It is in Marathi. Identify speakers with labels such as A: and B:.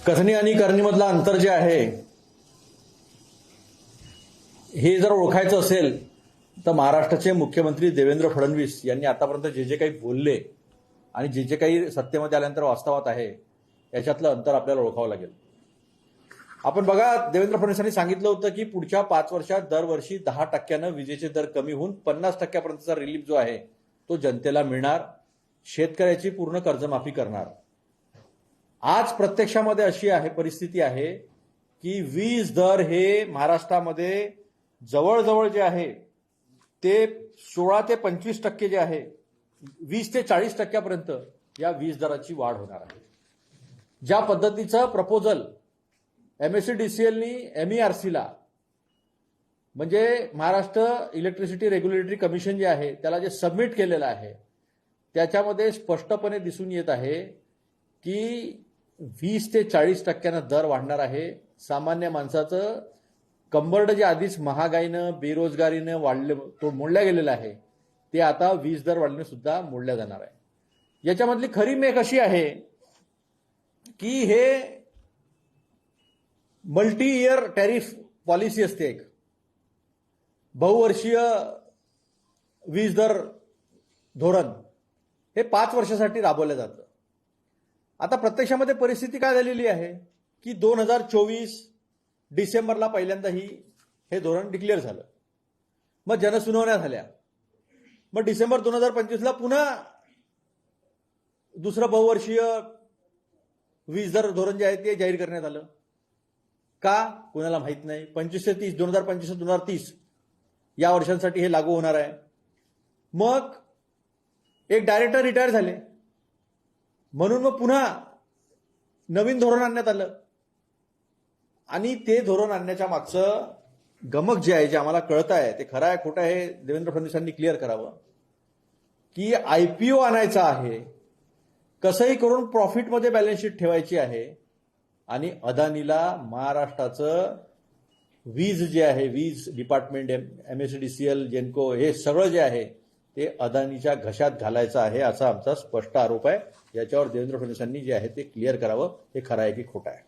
A: कथनी आणि करणीमधलं अंतर जे आहे हे जर ओळखायचं असेल तर महाराष्ट्राचे मुख्यमंत्री देवेंद्र फडणवीस यांनी आतापर्यंत जे जे काही बोलले आणि जे जे काही सत्तेमध्ये आल्यानंतर वास्तवात आहे याच्यातलं अंतर आपल्याला ओळखावं लागेल. आपण बघा, देवेंद्र फडणवीसांनी सांगितलं होतं की पुढच्या 5 वर्षात दरवर्षी 10% विजेचे दर कमी होऊन 50%पर्यंतचा रिलीफ जो आहे तो जनतेला मिळणार, शेतकऱ्याची पूर्ण कर्जमाफी करणार. आज प्रत्यक्षामध्ये अशी आहे परिस्थिती आहे की वीज दर हे महाराष्ट्रामध्ये जवळजवळ जे आहे ते 16 ते 25% जे आहे 20 ते 40% या वीज दराची वाढ होणार आहे. ज्या पद्धतीचं प्रपोजल MSEDCLनी MERCला म्हणजे महाराष्ट्र इलेक्ट्रिसिटी रेग्युलेटरी कमिशन जे आहे त्याला जे सबमिट केलेलं आहे त्याच्यामध्ये स्पष्टपणे दिसून येत आहे की 20 ते 40% दर वाढणार आहे. सामान्य माणसाचं कंबरड जे आधीच महागाईनं बेरोजगारीनं तो मोडल्या गेलेला आहे ते आता वीज दर वाढल्याने सुद्धा मोडल्या जाणार आहे. याच्यामधली खरी मेक अशी आहे की हे मल्टी इयर टॅरिफ पॉलिसी असते, एक बहुवर्षीय वीज दर धोरण हे 5 वर्षासाठी राबवलं जातं. आता प्रत्यक्षामध्ये परिस्थिती काय झालेली आहे की 2024 डिसेंबरला पहिल्यांदा हे धोरण डिक्लेअर झालं, मग जनसुनावण्या झाल्या, मग डिसेंबर 2025ला पुन्हा दुसरं बहुवर्षीय वीज दर धोरण जे आहे ते जाहीर करण्यात आलं. का कुणाला माहित नाही. 25 ते 30 2025 ते 2030 या वर्षांसाठी हे लागू होणार आहे. मग एक डायरेक्टर रिटायर झाले म्हणून मग पुन्हा नवीन धोरण आणण्यात आलं आणि ते धोरण आणण्याच्या मागचं गमक जे आहे जे आम्हाला कळत आहे ते खरं आहे खोटं आहे देवेंद्र फडणवीसांनी क्लिअर करावं की IPO आणायचा आहे, कसंही करून प्रॉफिटमध्ये बॅलन्स शीट ठेवायची आहे आणि अदानीला महाराष्ट्राचं वीज जे आहे वीज डिपार्टमेंट MSEDCL जेनको हे सगळं जे आहे ते अदानीच्या घशात घालायचं आहे असा आमचा स्पष्ट आरोप आहे. याच्यावर देवेंद्र फडणवीसांनी जे आहे ते क्लिअर करावं हे खरं आहे की खोटं आहे.